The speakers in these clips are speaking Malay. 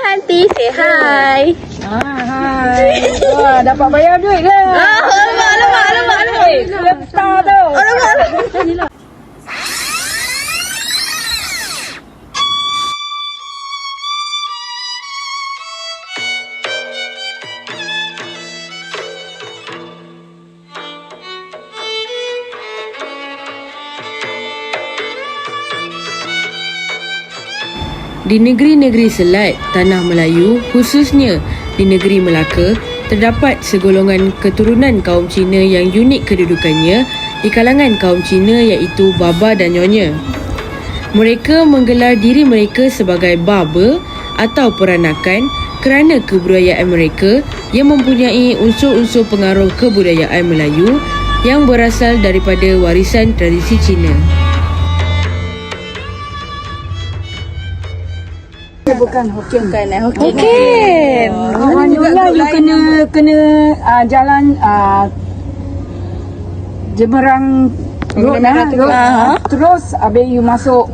Hanti, say hi. Hai. Wah, dapat bayar duit ke? Alamak. Lepas tu. Di negeri-negeri selat Tanah Melayu, khususnya di negeri Melaka, terdapat segolongan keturunan kaum Cina yang unik kedudukannya di kalangan kaum Cina, iaitu Baba dan Nyonya. Mereka menggelar diri mereka sebagai Baba atau peranakan kerana kebudayaan mereka yang mempunyai unsur-unsur pengaruh kebudayaan Melayu yang berasal daripada warisan tradisi Cina. Bukan Hokkien. Okey. Nyonya you kena jalan Jemerang Road terus habis you masuk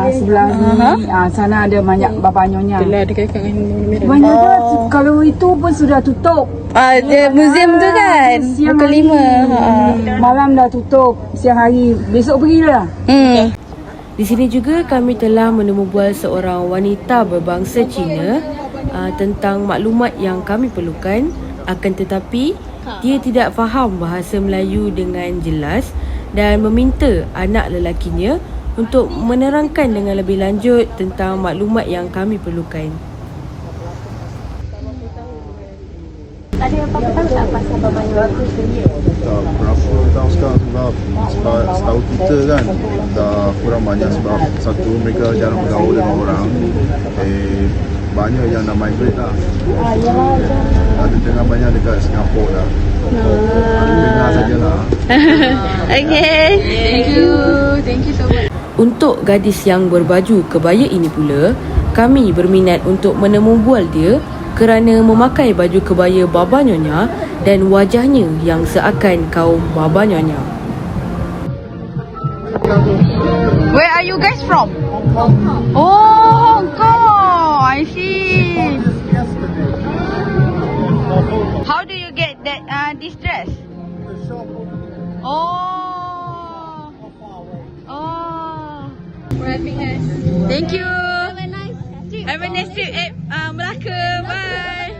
sebelah sini sana ada banyak Baba Nyonya. Banyak tu, kalau itu pun sudah tutup. Ada museum tu kan? Siang Pukul hari, 5. malam dah tutup. Siang hari besok pergilah. Di sini juga kami telah menemu bual seorang wanita berbangsa Cina tentang maklumat yang kami perlukan, akan tetapi dia tidak faham bahasa Melayu dengan jelas dan meminta anak lelakinya untuk menerangkan dengan lebih lanjut tentang maklumat yang kami perlukan. Ada apa-apa tahu tak pasal Baba Nyonya? Tak berapa tahun sekarang sebab setahu kita kan dah kurang banyak sebab satu mereka jarang bergaul dengan orang, banyak yang dah migrate lah. Ada dengar banyak dekat Singapura lah. Ada dengar sajalah. Okay. Thank you so much. Untuk gadis yang berbaju kebaya ini pula, kami berminat untuk menemu bual dia kerana memakai baju kebaya Baba Nyonya dan wajahnya yang seakan kaum Baba Nyonya. Where are you guys from? Oh, Hong Kong. I see. How do you get that this dress? Oh. Thank you. Have a nice trip at Melaka. Bye.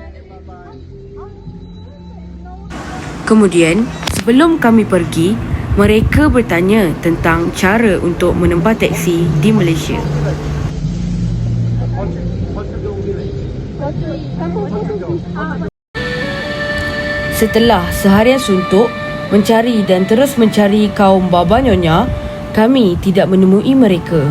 Kemudian, sebelum kami pergi, mereka bertanya tentang cara untuk menempah teksi di Malaysia. Setelah seharian suntuk mencari dan terus mencari kaum Baba Nyonya, kami tidak menemui mereka.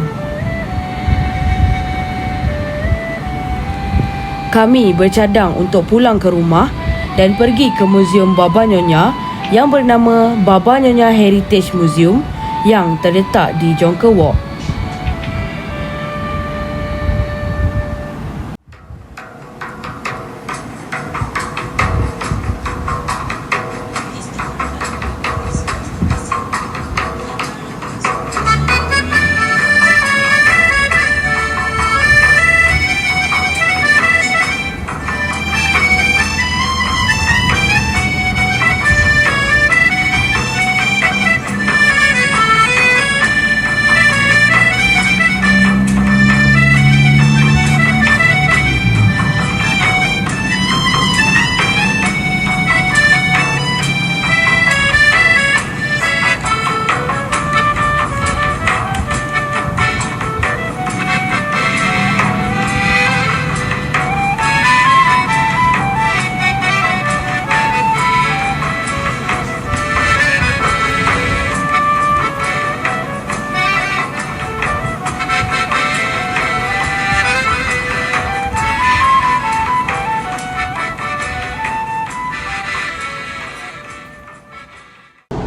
Kami bercadang untuk pulang ke rumah dan pergi ke Muzium Baba Nyonya yang bernama Baba Nyonya Heritage Museum yang terletak di Jonker Walk.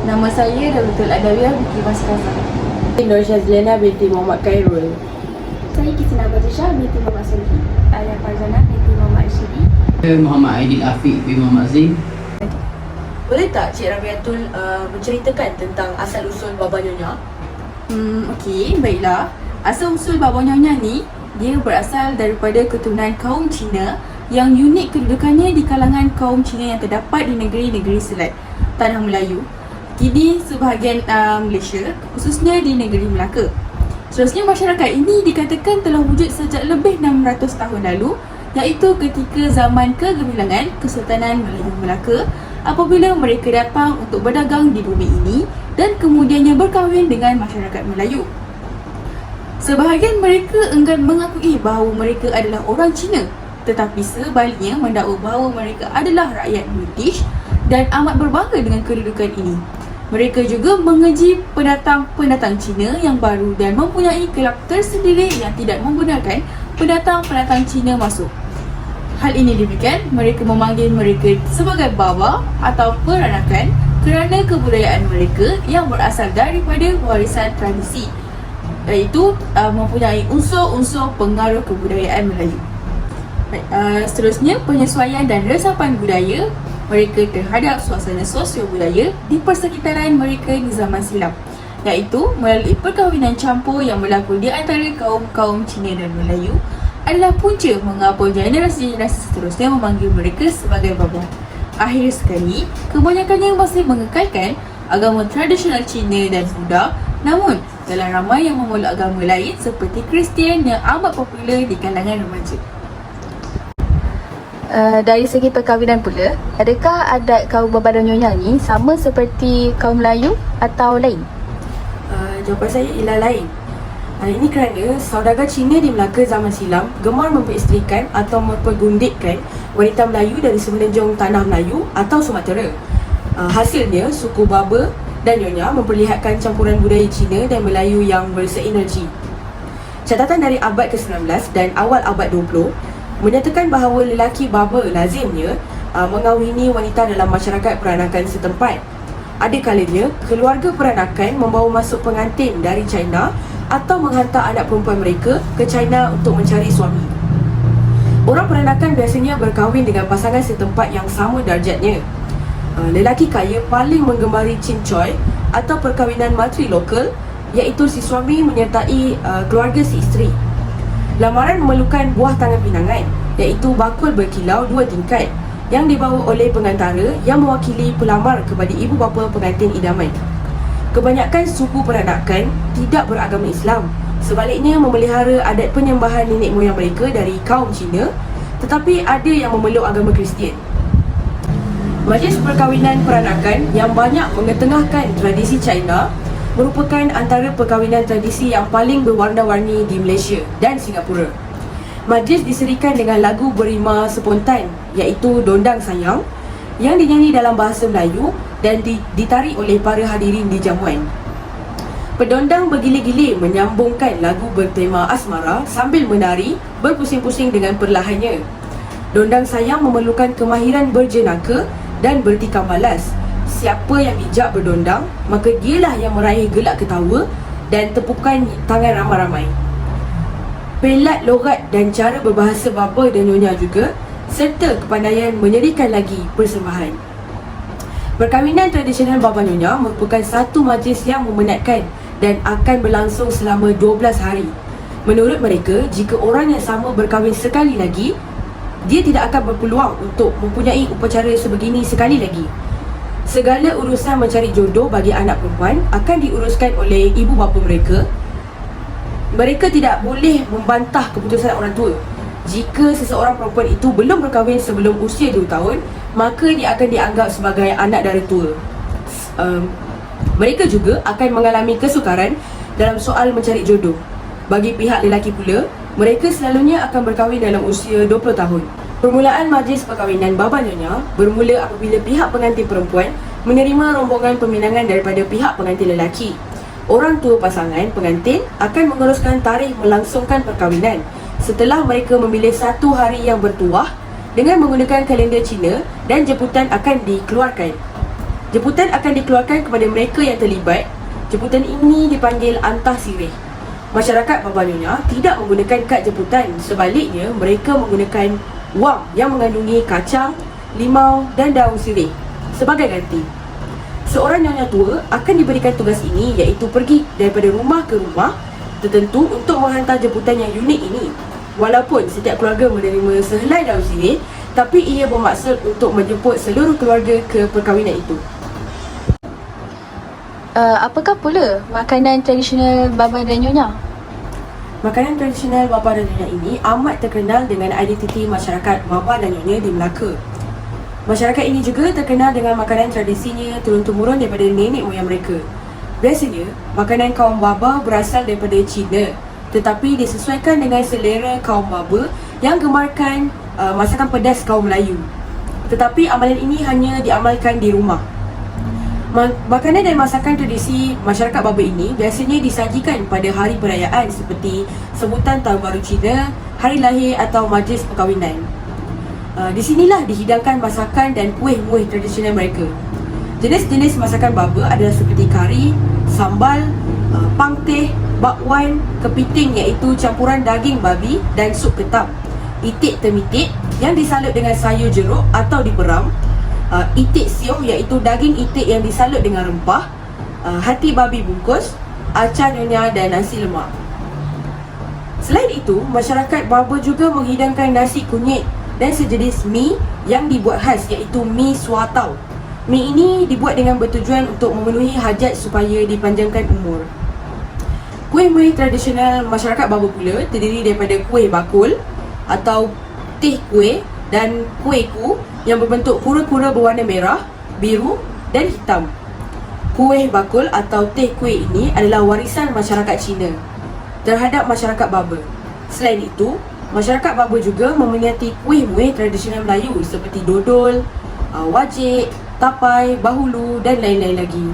Nama saya Datul Adawiyah binti Mas Kazan. Nur Syazliana binti Muhammad Khairul. Saya Kisina Badisha binti Muhammad Sulhi. Ayah Farzana binti Muhammad Syidi. Muhammad Aidil Afiq bin Muhammad Zain. Boleh tak Cik Rabiatul menceritakan tentang asal-usul Baba Nyonya? Okey, baiklah. Asal usul Baba Nyonya ni dia berasal daripada keturunan kaum Cina yang unik kedudukannya di kalangan kaum Cina yang terdapat di negeri-negeri selat Tanah Melayu, kini sebahagian Malaysia, khususnya di negeri Melaka. Seterusnya, masyarakat ini dikatakan telah wujud sejak lebih 600 tahun lalu, iaitu ketika zaman kegemilangan Kesultanan Melayu Melaka, apabila mereka datang untuk berdagang di bumi ini dan kemudiannya berkahwin dengan masyarakat Melayu. Sebahagian mereka enggan mengakui bahawa mereka adalah orang Cina, tetapi sebaliknya mendakwa bahawa mereka adalah rakyat British dan amat berbangga dengan kedudukan ini. Mereka juga mengeji pendatang Cina yang baru dan mempunyai kelab tersendiri yang tidak membenarkan pendatang Cina masuk. Hal ini demikian, mereka memanggil mereka sebagai baba atau peranakan kerana kebudayaan mereka yang berasal daripada warisan tradisi, iaitu mempunyai unsur-unsur pengaruh kebudayaan Melayu. Seterusnya, penyesuaian dan resapan budaya mereka terhadap suasana sosio budaya di persekitaran mereka di zaman silam, iaitu melalui perkahwinan campur yang berlaku di antara kaum-kaum Cina dan Melayu, adalah punca mengapa generasi-generasi seterusnya memanggil mereka sebagai baba. Akhir sekali, kebanyakannya masih mengekalkan agama tradisional Cina dan Buddha, namun dalam ramai yang memeluk agama lain seperti Kristian yang amat popular di kalangan remaja. Dari segi perkahwinan pula, adakah adat kaum baba dan nyonya ni sama seperti kaum Melayu atau lain? Jawapan saya ialah lain. Ini kerana saudagar Cina di Melaka zaman silam gemar memperisterikan atau mempergundikkan wanita Melayu dari semenanjung Tanah Melayu atau Sumatera. Hasilnya, suku baba dan nyonya memperlihatkan campuran budaya Cina dan Melayu yang berseinergi. Catatan dari abad ke-19 dan awal abad 20 menyatakan bahawa lelaki baba lazimnya mengahwini wanita dalam masyarakat peranakan setempat. Ada kalanya, keluarga peranakan membawa masuk pengantin dari China atau menghantar anak perempuan mereka ke China untuk mencari suami. Orang peranakan biasanya berkahwin dengan pasangan setempat yang sama darjatnya. Lelaki kaya paling menggemari cincoi atau perkahwinan matri lokal, iaitu si suami menyertai keluarga si isteri. Lamaran memerlukan buah tangan pinangan, iaitu bakul berkilau 2 tingkat yang dibawa oleh pengantara yang mewakili pelamar kepada ibu bapa pengantin idaman. Kebanyakan suku peranakan tidak beragama Islam, sebaliknya memelihara adat penyembahan nenek moyang mereka dari kaum Cina, tetapi ada yang memeluk agama Kristian. Majlis perkahwinan peranakan yang banyak mengetengahkan tradisi China merupakan antara perkahwinan tradisi yang paling berwarna-warni di Malaysia dan Singapura. Majlis diserikan dengan lagu berima spontan, iaitu Dondang Sayang, yang dinyanyi dalam bahasa Melayu dan ditarik oleh para hadirin di jamuan. Pedondang bergili-gili menyambungkan lagu bertema asmara sambil menari berpusing-pusing dengan perlahannya. Dondang Sayang memerlukan kemahiran berjenaka dan bertikam balas. Siapa yang bijak berdondang, maka dialah yang meraih gelak ketawa dan tepukan tangan ramai-ramai. Pelat logat dan cara berbahasa baba dan nyonya juga, serta kepandaian menyerikan lagi persembahan. Perkahwinan tradisional baba nyonya merupakan satu majlis yang memenatkan dan akan berlangsung selama 12 hari. Menurut mereka, jika orang yang sama berkahwin sekali lagi, dia tidak akan berpeluang untuk mempunyai upacara sebegini sekali lagi. Segala urusan mencari jodoh bagi anak perempuan akan diuruskan oleh ibu bapa mereka. Mereka tidak boleh membantah keputusan orang tua. Jika seseorang perempuan itu belum berkahwin sebelum usia 2 tahun, maka dia akan dianggap sebagai anak dara tua. Mereka juga akan mengalami kesukaran dalam soal mencari jodoh. Bagi pihak lelaki pula, mereka selalunya akan berkahwin dalam usia 20 tahun. Permulaan majlis perkahwinan baba nyonya bermula apabila pihak pengantin perempuan menerima rombongan peminangan daripada pihak pengantin lelaki. Orang tua pasangan pengantin akan menguruskan tarikh melangsungkan perkahwinan setelah mereka memilih satu hari yang bertuah dengan menggunakan kalender Cina, dan jemputan akan dikeluarkan. Jemputan akan dikeluarkan kepada mereka yang terlibat. Jemputan ini dipanggil antah sirih. Masyarakat baba nyonya tidak menggunakan kad jemputan, sebaliknya mereka menggunakan wang yang mengandungi kacang, limau dan daun sirih sebagai ganti. Seorang nyonya tua akan diberikan tugas ini, iaitu pergi daripada rumah ke rumah tertentu untuk menghantar jemputan yang unik ini. Walaupun setiap keluarga menerima sehelai daun sirih, tapi ia bermaksud untuk menjemput seluruh keluarga ke perkahwinan itu. Apakah pula makanan tradisional Baba dan Nyonya? Makanan tradisional Baba dan Nyonya ini amat terkenal dengan identiti masyarakat Baba dan Nyonya di Melaka. Masyarakat ini juga terkenal dengan makanan tradisinya turun-temurun daripada nenek moyang mereka. Biasanya, makanan kaum Baba berasal daripada China, tetapi disesuaikan dengan selera kaum Baba yang gemarkan masakan pedas kaum Melayu. Tetapi amalan ini hanya diamalkan di rumah. Makanan dan masakan tradisi masyarakat Baba ini biasanya disajikan pada hari perayaan seperti sebutan Tahun Baru Cina, hari lahir atau majlis perkahwinan. Di sinilah dihidangkan masakan dan kuih-muih tradisional mereka. Jenis-jenis masakan Baba adalah seperti kari, sambal, pangteh, bakwan, kepiting iaitu campuran daging babi dan sup ketam, itik temitik yang disalut dengan sayur jeruk atau diperam, itik siong iaitu daging itik yang disalut dengan rempah, hati babi bungkus, acar nyonya dan nasi lemak. Selain itu, masyarakat Baba juga menghidangkan nasi kunyit dan sejenis mi yang dibuat khas iaitu mi suatau. Mi ini dibuat dengan bertujuan untuk memenuhi hajat supaya dipanjangkan umur. Kuih-muih tradisional masyarakat Baba pula terdiri daripada kuih bakul atau teh kuih dan kuih ku yang berbentuk pura-pura berwarna merah, biru dan hitam. Kuih bakul atau teh kuih ini adalah warisan masyarakat Cina terhadap masyarakat Baba. Selain itu, masyarakat Baba juga meminati kuih-muih tradisional Melayu seperti dodol, wajik, tapai, bahulu dan lain-lain lagi.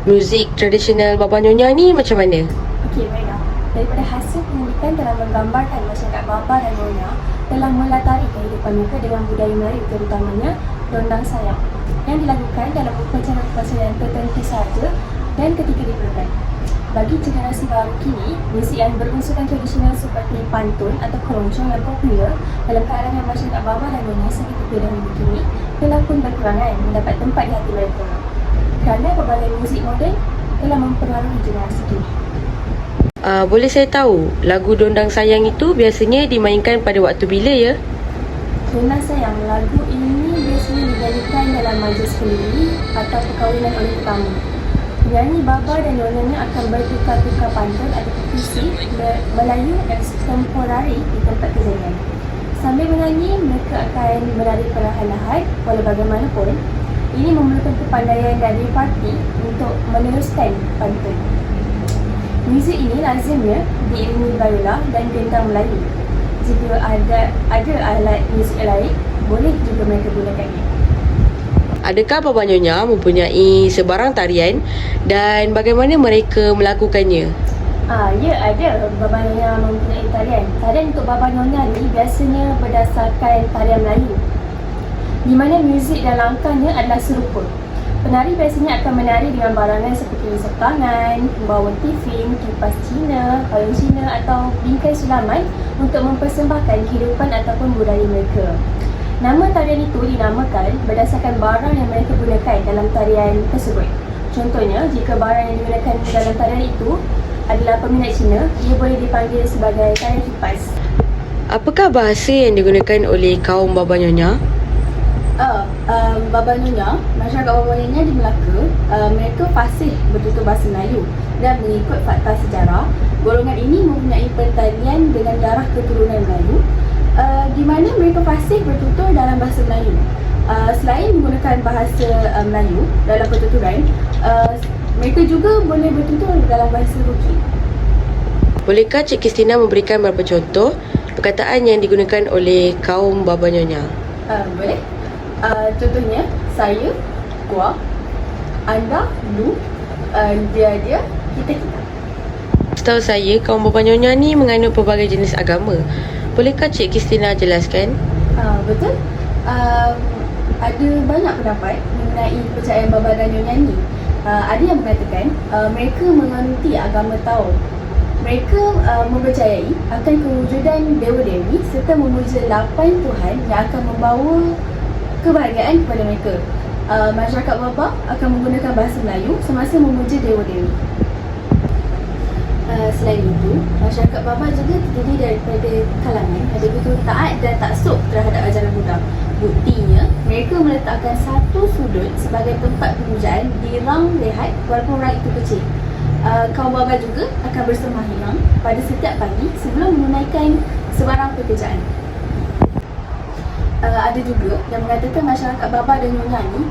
Muzik tradisional Baba Nyonya ni macam mana? Okey, baiklah. Daripada hasil penyelidikan dalam menggambarkan masyarakat Baba dan Nyonya telah melatari kehidupan mereka dengan budaya Melayu, terutamanya dondang sayang yang dilakukan dalam upacara-upacara tertentu sahaja dan ketika diperlukan. Bagi generasi baru kini, muzik yang berunsurkan tradisional seperti pantun atau keroncong yang popular dalam kalangan masyarakat Baba dan Nyonya seketika dahulu kini telah pun berkurangan mendapat tempat di hati mereka kerana pelbagai muzik moden telah mempengaruhi generasi kini. Boleh saya tahu, lagu Dondang Sayang itu biasanya dimainkan pada waktu bila ya? Dondang Sayang, lagu ini biasanya dinyanyikan dalam majlis kenduri atau perkahwinan oleh tetamu. Penyanyi Baba dan Nyonyanya akan bertukar-tukar pantun atau puisi Melayu ekstemporari di tempat kejadian. Sambil menyanyi, mereka akan menari perlahan-lahan. Walau bagaimanapun, ini memerlukan kepandaian dari parti untuk meneruskan pantun. Muzik ini lazimnya diiringi biola dan gendang Melayu. Jika ada alat muzik lain, boleh juga mereka gunakannya. Adakah Baba Nyonya mempunyai sebarang tarian dan bagaimana mereka melakukannya? Ya, ada. Baba Nyonya mempunyai tarian. Tarian untuk Baba Nyonya ni biasanya berdasarkan tarian Melayu, di mana muzik dan langkahnya adalah serupa. Penari biasanya akan menari dengan barangan seperti setangan, membawa tifing, kipas Cina, payung Cina atau bingkai sulaman untuk mempersembahkan kehidupan ataupun budaya mereka. Nama tarian itu dinamakan berdasarkan barang yang mereka gunakan dalam tarian tersebut. Contohnya, jika barang yang digunakan dalam tarian itu adalah peminat Cina, ia boleh dipanggil sebagai tarian kipas. Apakah bahasa yang digunakan oleh kaum Baba Nyonya? Baba Nyonya, masyarakat Baba Nyonya di Melaka, mereka fasih bertutur bahasa Melayu dan mengikut fakta sejarah, golongan ini mempunyai pertanian dengan darah keturunan Melayu, di mana mereka fasih bertutur dalam bahasa Melayu. Selain menggunakan bahasa Melayu dalam pertuturan, mereka juga boleh bertutur dalam bahasa Roki. Bolehkah Cik Kristina memberikan beberapa contoh perkataan yang digunakan oleh kaum Baba Nyonya? Boleh. Contohnya, saya, gua, anda, lu, dia, kita. Setahu saya, kaum Baba Nyonya ni menganut pelbagai jenis agama. Bolehkah Cik Kristina jelaskan? Betul. Ada banyak pendapat mengenai kepercayaan Baba dan Nyonya ni. Ada yang mengatakan mereka menganuti agama Tao. Mereka mempercayai akan kewujudan Dewa-Dewi serta memuja 8 Tuhan yang akan membawa kebahagiaan kepada mereka. Masyarakat Baba akan menggunakan bahasa Melayu semasa memuja Dewa-Dewi. Selain itu, masyarakat Baba juga terdiri daripada kalangan ada betul taat dan taksub terhadap ajaran Buddha. Buktinya, mereka meletakkan satu sudut sebagai tempat pemujaan di rang rehat walaupun rang itu kecil. Kaum Baba juga akan bersembahyang pada setiap pagi sebelum menunaikan sebarang pekerjaan. Ada juga yang mengatakan masyarakat Baba dan Nyonya ni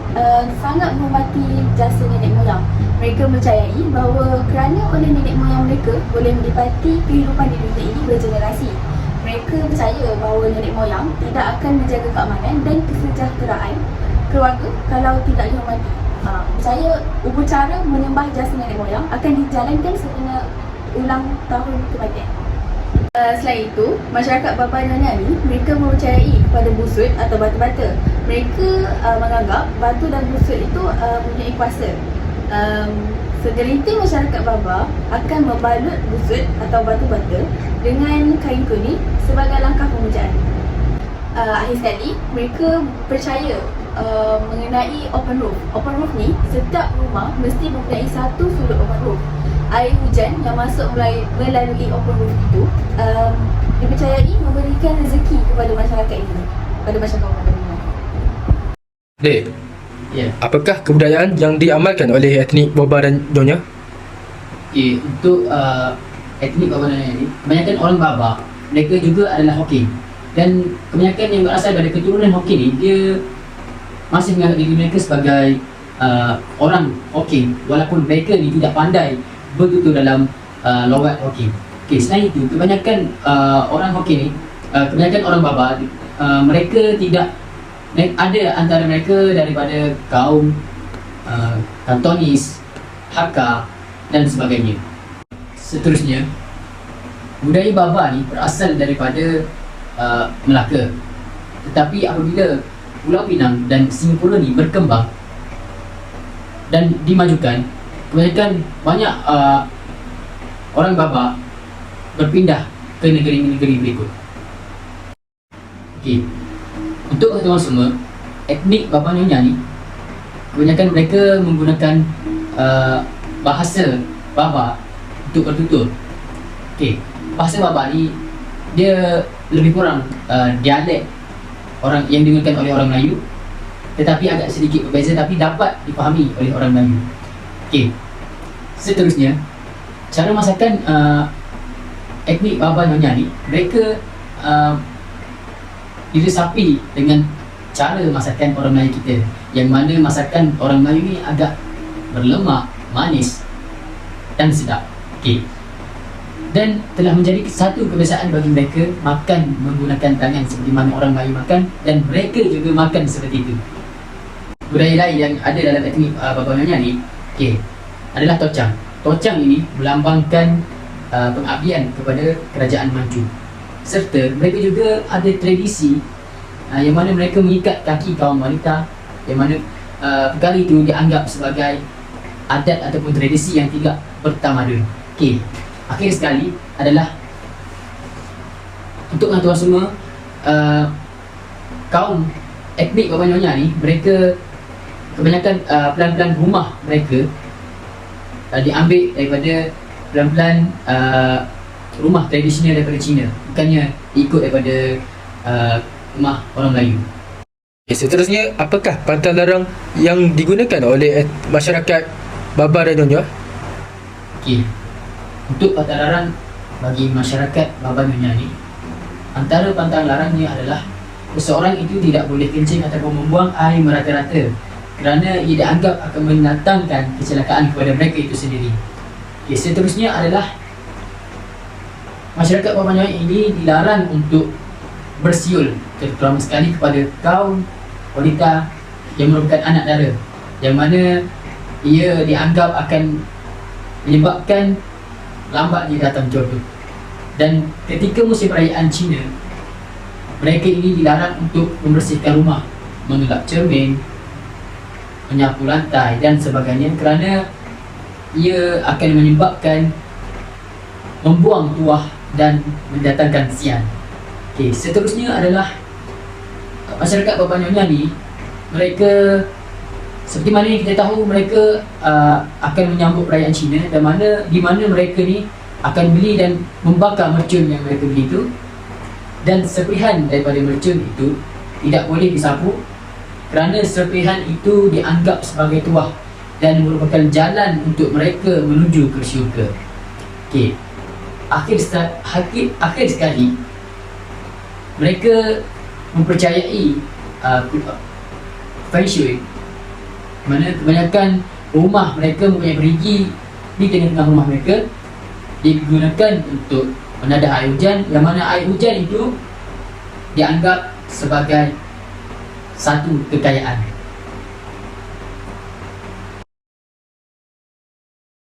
sangat menghormati jasa nenek moyang. Mereka percayai bahawa kerana oleh nenek moyang mereka boleh menikmati kehidupan di dunia ini bergenerasi. Mereka percaya bahawa nenek moyang tidak akan menjaga keamanan dan kesejahteraan keluarga kalau tidak dihormati. Percaya upacara menyembah jasa nenek moyang akan dijalankan sempena ulang tahun kematian. Selain itu, masyarakat Baba Nyonya ni mereka mempercayai kepada busut atau batu-bata. Mereka menganggap batu dan busut itu mempunyai kuasa. Segelintir masyarakat Baba akan membalut busut atau batu-bata dengan kain kuning sebagai langkah pemujaan. Akhir sekali, mereka percaya mengenai open roof. Open roof ni, setiap rumah mesti mempunyai satu sudut open roof. Air hujan yang masuk melalui open roof itu dipercayai memberikan rezeki kepada masyarakat ini, kepada masyarakat Baba ini. Dek, Ya. apakah kebudayaan yang diamalkan oleh etnik Baba dan Nyonya? Okey, untuk etnik Baba Nyonya ni, kebanyakan orang Baba, mereka juga adalah Hokkien. Dan kebanyakan yang berasal dari keturunan Hokkien ni, dia masih menganggap diri mereka sebagai orang Hokkien, walaupun mereka ni tidak pandai bertutur dalam logat Hokkien. Okey, selain itu, kebanyakan orang Hokkien ni, kebanyakan orang Baba, mereka tidak ada antara mereka daripada kaum Kantonis, Hakka dan sebagainya. Seterusnya, budaya Baba ni berasal daripada Melaka. Tetapi apabila Pulau Pinang dan Singapura ni berkembang dan dimajukan, kebanyakan banyak orang Baba berpindah ke negeri-negeri berikut. Okey. Untuk teman-teman semua, etnik Baba Nyonya ni, kebanyakan mereka menggunakan bahasa Baba untuk bertutur. Okey, bahasa Baba ni dia lebih kurang dialek orang yang digunakan oleh orang Melayu, tetapi agak sedikit berbeza tapi dapat dipahami oleh orang Melayu. Okey. Seterusnya, cara masakan etnik Baba Nyonya ni, mereka diresapi dengan cara masakan orang Melayu kita, yang mana masakan orang Melayu ni agak berlemak, manis dan sedap. Okey. Dan telah menjadi satu kebiasaan bagi mereka makan menggunakan tangan seperti mana orang Melayu makan, dan mereka juga makan seperti itu. Budaya lain yang ada dalam etnik Baba Nyonya ni, okey, adalah tocang. Tocang ini melambangkan pengabdian kepada kerajaan Manchu. Serta mereka juga ada tradisi yang mana mereka mengikat kaki kaum wanita, yang mana perkara itu dianggap sebagai adat ataupun tradisi yang tidak bertamadun. Okey, akhir sekali adalah untuk tuan-tuan semua, kaum etnik Baba Nyonya ni, mereka kebanyakan pelan-pelan rumah mereka diambil daripada pelan-pelan rumah tradisional daripada Cina, bukannya ikut daripada rumah orang Melayu. Seterusnya, apakah pantang larang yang digunakan oleh masyarakat Baba dan Nyonya? Okey, untuk pantang larang bagi masyarakat Baba Nyonya ni, antara pantang larangnya adalah seseorang itu tidak boleh kencing ataupun membuang air merata-rata, kerana ia dianggap akan mendatangkan kecelakaan kepada mereka itu sendiri. Okey, seterusnya adalah masyarakat Baba Nyonya ini dilarang untuk bersiul, terutama sekali kepada kaum wanita yang merupakan anak dara, yang mana ia dianggap akan menyebabkan lambatnya datang jodoh. Dan ketika musim perayaan Cina, mereka ini dilarang untuk membersihkan rumah, mengelap cermin, menyapu lantai dan sebagainya, kerana ia akan menyebabkan membuang tuah dan mendatangkan sian. Okey, seterusnya adalah masyarakat Baba Nyonya ni, mereka seperti mana yang kita tahu, mereka akan menyambut perayaan Cina, dan di mana mereka ni akan beli dan membakar mercun yang mereka beli itu, dan serpihan daripada mercun itu tidak boleh disapu kerana serpihan itu dianggap sebagai tuah dan merupakan jalan untuk mereka menuju ke syurga. Okey. Akhir sekali mereka mempercayai feng shui, mana kebanyakan rumah mereka mempunyai perigi di tengah-tengah rumah mereka digunakan untuk menadah air hujan, yang mana air hujan itu dianggap sebagai satu kekayaan.